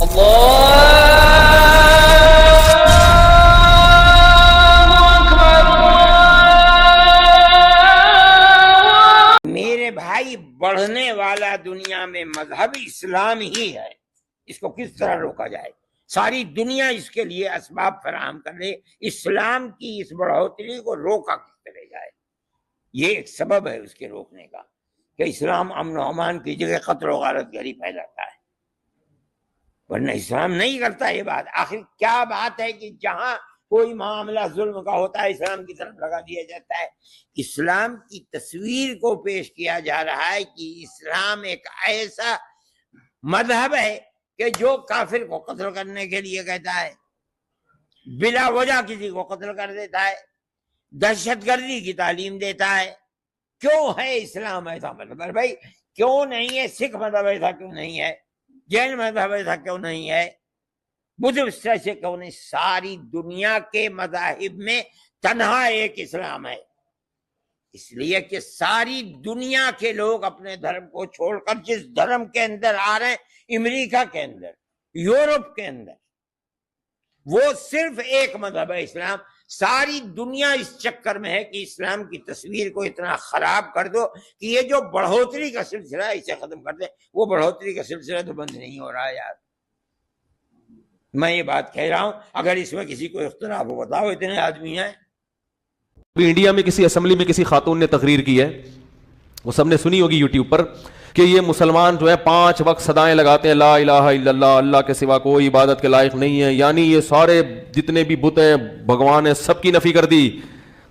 میرے بھائی، بڑھنے والا دنیا میں مذہب اسلام ہی ہے. اس کو کس طرح روکا جائے؟ ساری دنیا اس کے لیے اسباب فراہم کر لے. اسلام کی اس بڑھوتری کو روکا کس طرح جائے؟ یہ ایک سبب ہے اس کے روکنے کا کہ اسلام امن و امان کی جگہ قتل و غارت گری پھیلاتا ہے، ورنہ اسلام نہیں کرتا یہ بات. آخر کیا بات ہے کہ جہاں کوئی معاملہ ظلم کا ہوتا ہے اسلام کی طرف لگا دیا جاتا ہے. اسلام کی تصویر کو پیش کیا جا رہا ہے کہ اسلام ایک ایسا مذہب ہے کہ جو کافر کو قتل کرنے کے لیے کہتا ہے، بلا وجہ کسی کو قتل کر دیتا ہے، دہشت گردی کی تعلیم دیتا ہے. کیوں ہے اسلام ایسا مذہب؟ بھائی کیوں نہیں ہے؟ سکھ مذہب ایسا کیوں نہیں ہے؟ جین مذہب ایسا کیوں نہیں ہے؟ بدھسٹ سے کیوں نہیں؟ ساری دنیا کے مذاہب میں تنہا ایک اسلام ہے. اس لیے کہ ساری دنیا کے لوگ اپنے دھرم کو چھوڑ کر جس دھرم کے اندر آ رہے ہیں، امریکہ کے اندر، یورپ کے اندر، وہ صرف ایک مذہب ہے اسلام. ساری دنیا اس چکر میں ہے کہ اسلام کی تصویر کو اتنا خراب کر دو کہ یہ جو بڑھوتری کا سلسلہ ہے اسے ختم کر دیں. وہ بڑھوتری کا سلسلہ تو بند نہیں ہو رہا ہے یار. میں یہ بات کہہ رہا ہوں، اگر اس میں کسی کو اختلاف ہو بتاؤ. اتنے آدمی ہیں. انڈیا میں کسی اسمبلی میں کسی خاتون نے تقریر کی ہے، وہ سب نے سنی ہوگی یوٹیوب پر، کہ یہ مسلمان جو ہے 5 وقت صدائیں لگاتے ہیں لا الہ الا اللہ، اللہ کے سوا کوئی عبادت کے لائق نہیں ہے، یعنی یہ سارے جتنے بھی بت ہیں، بھگوان ہیں، سب کی نفی کر دی.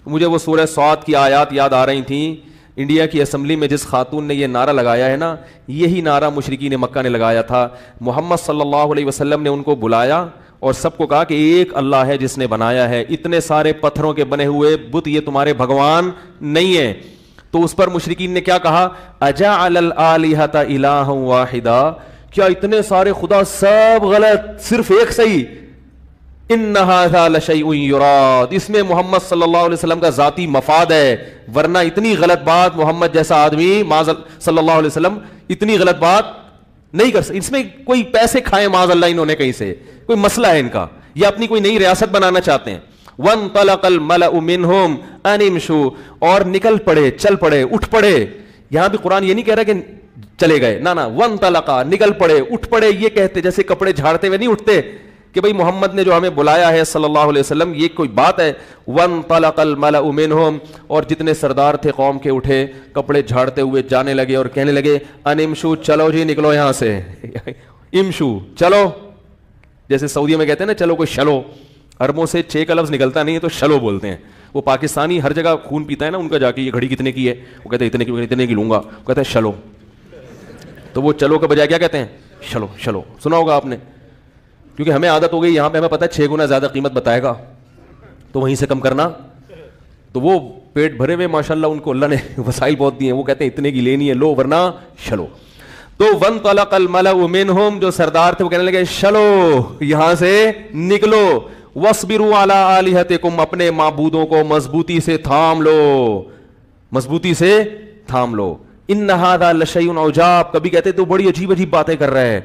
مجھے وہ سورہ صاد کی آیات یاد آ رہی تھیں. انڈیا کی اسمبلی میں جس خاتون نے یہ نعرہ لگایا ہے نا، یہی نعرہ مشرکین مکہ نے لگایا تھا. محمد صلی اللہ علیہ وسلم نے ان کو بلایا اور سب کو کہا کہ ایک اللہ ہے جس نے بنایا ہے، اتنے سارے پتھروں کے بنے ہوئے بت یہ تمہارے بھگوان نہیں ہیں. تو اس پر مشرکین نے کیا کہا؟ اجعل الآلہۃ الہا واحدا، کیا اتنے سارے خدا سب غلط، صرف ایک صحیح؟ ان ھذا لشیء یراد، اس میں محمد صلی اللہ علیہ وسلم کا ذاتی مفاد ہے، ورنہ اتنی غلط بات محمد جیسا آدمی صلی اللہ علیہ وسلم اتنی غلط بات نہیں کر سکتے. اس میں کوئی پیسے کھائے معاذ اللہ انہوں نے کہیں سے، کوئی مسئلہ ہے ان کا، یا اپنی کوئی نئی ریاست بنانا چاہتے ہیں. وانطلق الملأ منهم ان امشوا، اور نکل پڑے، چل پڑے، اٹھ پڑے. یہاں بھی قرآن یہ نہیں کہہ رہا کہ چلے گئے، نہ وانطلق، نکل پڑے، اٹھ پڑے. یہ کہتے جیسے کپڑے جھاڑتے ہوئے نہیں اٹھتے کہ بھئی محمد نے جو ہمیں بلایا ہے صلی اللہ علیہ وسلم، یہ کوئی بات ہے. وانطلق الملأ منهم، اور جتنے سردار تھے قوم کے اٹھے، کپڑے جھاڑتے ہوئے جانے لگے اور کہنے لگے ان امشوا، چلو جی نکلو یہاں سے. امشوا، چلو، جیسے سعودیہ میں کہتے ہیں نا چلو کوئی شلو، عربوں سے 6 کا لفظ نکلتا نہیں ہے تو شلو بولتے ہیں. وہ پاکستانی ہر جگہ خون پیتا ہے نا ان کا، جا کے یہ گھڑی کتنے کی ہے، وہ کہتے ہیں اتنے کی لوں گا، وہ کہتے ہیں شلو. تو وہ چلو کے بجائے کیا کہتے ہیں؟ شلو. شلو سنا ہوگا آپ نے، کیونکہ ہمیں عادت ہو گئی، یہاں پہ ہمیں پتہ ہے 6 گنا زیادہ قیمت بتائے گا تو وہیں سے کم کرنا. تو وہ پیٹ بھرے ہوئے ماشاءاللہ ان کو اللہ نے وسائل بہت دیے ہیں، وہ کہتے ہیں اتنے کی لینی ہے لو ورنہ شلو. تو وانطلق الملأ منهم، جو سردار تھے وہ کہنے لگے شلو، یہاں سے نکلو. واصبروا علی آلہتکم، اپنے معبودوں کو مضبوطی سے تھام لو، مضبوطی سے تھام لو. ان ھذا لشیء عجاب، کبھی کہتے تو بڑی عجیب عجیب باتیں کر رہے ہیں،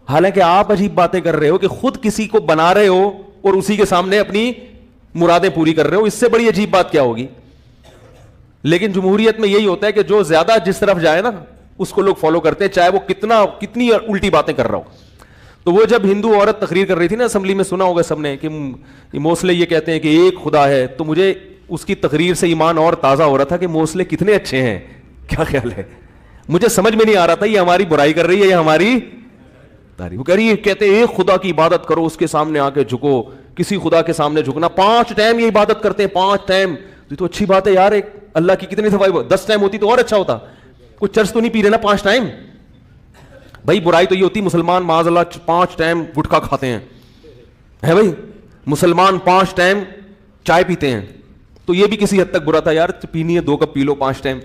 حالانکہ آپ عجیب باتیں کر رہے ہو کہ خود کسی کو بنا رہے ہو اور اسی کے سامنے اپنی مرادیں پوری کر رہے ہو، اس سے بڑی عجیب بات کیا ہوگی. لیکن جمہوریت میں یہی ہوتا ہے کہ جو زیادہ جس طرف جائے نا اس کو لوگ فالو کرتے ہیں، چاہے وہ کتنی الٹی باتیں کر رہا ہو. تو وہ جب ہندو عورت تقریر کر رہی تھی نا اسمبلی میں، سنا ہوگا سب نے کہ موسلے یہ کہتے ہیں کہ ایک خدا ہے، تو مجھے اس کی تقریر سے ایمان اور تازہ ہو رہا تھا کہ موسلے کتنے اچھے ہیں. کیا خیال ہے؟ مجھے سمجھ میں نہیں آ رہا تھا یہ ہماری برائی کر رہی ہے یا ہماری تعریف. وہ کہہ رہی ہے، کہتے ہیں ایک خدا کی عبادت کرو، اس کے سامنے آ کے جھکو، کسی خدا کے سامنے جھکنا. 5 ٹائم یہ عبادت کرتے ہیں، 5 ٹائم. تو اچھی بات ہے یار، ایک اللہ کی کتنی دفعہ 10 ٹائم ہوتی تو اور اچھا ہوتا. کچھ چرچ تو نہیں پی رہے نا 5 ٹائم. بھائی برائی تو یہ ہوتی مسلمان معاذ اللہ 5 ٹائم گٹکا کھاتے ہیں، ہے بھائی مسلمان 5 ٹائم چائے پیتے ہیں، تو یہ بھی کسی حد تک برا تھا یار، پینی ہے 2 کپ پی لو 5 ٹائم.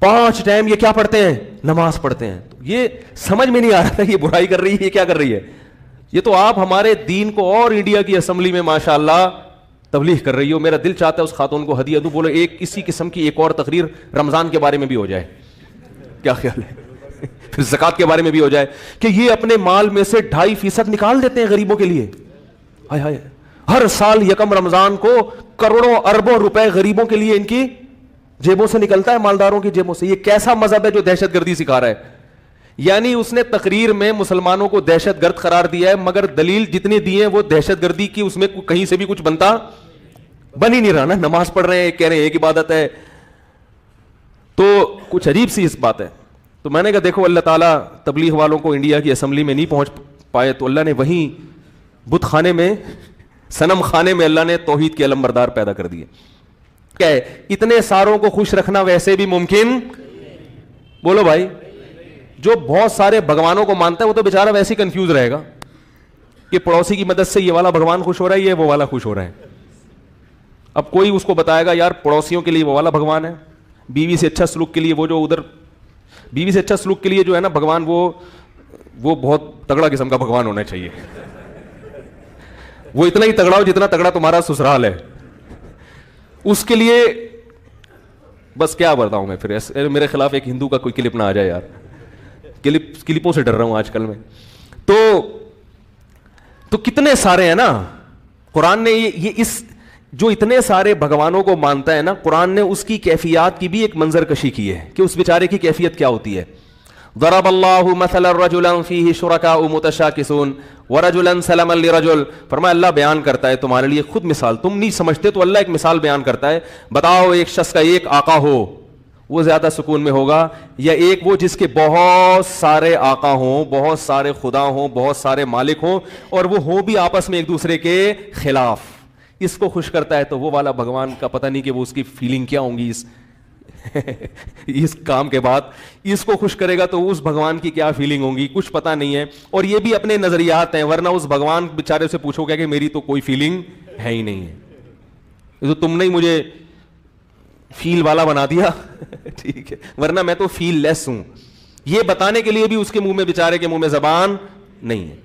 5 ٹائم یہ کیا پڑھتے ہیں؟ نماز پڑھتے ہیں. تو یہ سمجھ میں نہیں آ رہا تھا یہ برائی کر رہی ہے، یہ کیا کر رہی ہے. یہ تو آپ ہمارے دین کو اور انڈیا کی اسمبلی میں ماشاءاللہ تبلیغ کر رہی ہو. میرا دل چاہتا ہے اس خاتون کو ہدیہ دوں، بولو ایک اسی قسم کی ایک اور تقریر رمضان کے بارے میں بھی ہو جائے. کیا خیال ہے؟ پھر زکات کے بارے میں بھی ہو جائے کہ یہ اپنے مال میں سے 2.5% نکال دیتے ہیں غریبوں کے لیے. ہائے ہائے, ہر سال یکم رمضان کو کروڑوں اربوں روپے غریبوں کے لیے ان کی جیبوں سے نکلتا ہے, مالداروں کی جیبوں سے. یہ کیسا مذہب ہے جو دہشت گردی سکھا رہا ہے؟ یعنی اس نے تقریر میں مسلمانوں کو دہشت گرد قرار دیا ہے, مگر دلیل جتنے دیے ہیں وہ دہشت گردی کی, اس میں کہیں سے بھی کچھ بنتا بن ہی نہیں رہا نا. نماز پڑھ رہے ہیں, کہہ رہے ہیں ایک عبادت ہے, تو کچھ عجیب سی اس بات ہے. تو میں نے کہا دیکھو اللہ تعالیٰ تبلیغ والوں کو انڈیا کی اسمبلی میں نہیں پہنچ پائے, تو اللہ نے وہیں بت خانے میں, صنم خانے میں اللہ نے توحید کے علمبردار پیدا کر دیے. کیا ہے, اتنے ساروں کو خوش رکھنا ویسے بھی ممکن, بولو بھائی. جو بہت سارے بھگوانوں کو مانتا ہے وہ تو بیچارہ ویسے ہی کنفیوز رہے گا کہ پڑوسی کی مدد سے یہ والا بھگوان خوش ہو رہا ہے, یہ وہ والا خوش ہو رہا ہے. اب کوئی اس کو بتائے گا یار پڑوسیوں کے لیے وہ والا بھگوان ہے, بیوی سے اچھا سلوک کے لیے وہ جو ادھر, بیوی سے اچھا سلوک کے لیے جو ہے نا بھگوان, وہ بہت تگڑا قسم کا بھگوان ہونا چاہیے. وہ اتنا ہی تگڑا ہو جتنا تگڑا تمہارا سسرال ہے. اس کے لیے بس کیا بتاؤں میں پھر, میرے خلاف ایک ہندو کا کوئی کلپ نہ آ جائے یار, کلپوں سے ڈر رہا ہوں آج کل میں. تو کتنے سارے ہیں نا. قرآن نے یہ اس جو اتنے سارے بھگوانوں کو مانتا ہے نا, قرآن نے اس کی کیفیات کی بھی ایک منظر کشی کی ہے کہ اس بیچارے کی کیفیت کیا ہوتی ہے. ضرب اللہ مثلا رجلا فیہ شرکاء متشاکسون ورجلا سلما لرجل. فرمایا اللہ بیان کرتا ہے تمہارے لیے خود مثال, تم نہیں سمجھتے تو اللہ ایک مثال بیان کرتا ہے. بتاؤ ایک شخص کا ایک آقا ہو, وہ زیادہ سکون میں ہوگا, یا ایک وہ جس کے بہت سارے آقا ہوں, بہت سارے خدا ہوں, بہت سارے مالک ہوں, اور وہ ہوں بھی آپس میں ایک دوسرے کے خلاف. اس کو خوش کرتا ہے تو وہ والا بھگوان کا پتہ نہیں کہ وہ اس کی فیلنگ کیا ہوں گی اس کام کے بعد. اس کو خوش کرے گا تو اس بھگوان کی کیا فیلنگ ہوں گی کچھ پتہ نہیں ہے. اور یہ بھی اپنے نظریات ہیں, ورنہ اس بھگوان بیچارے سے پوچھو گے کہ میری تو کوئی فیلنگ ہے ہی نہیں ہے, تو تم نے مجھے فیل والا بنا دیا ٹھیک ہے, ورنہ میں تو فیل لیس ہوں. یہ بتانے کے لیے بھی اس کے منہ میں, بیچارے کے منہ میں زبان نہیں ہے.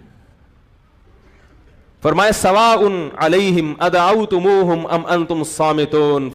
فرمایا سواء علیہم ادعوتموہم ام انتم صامتون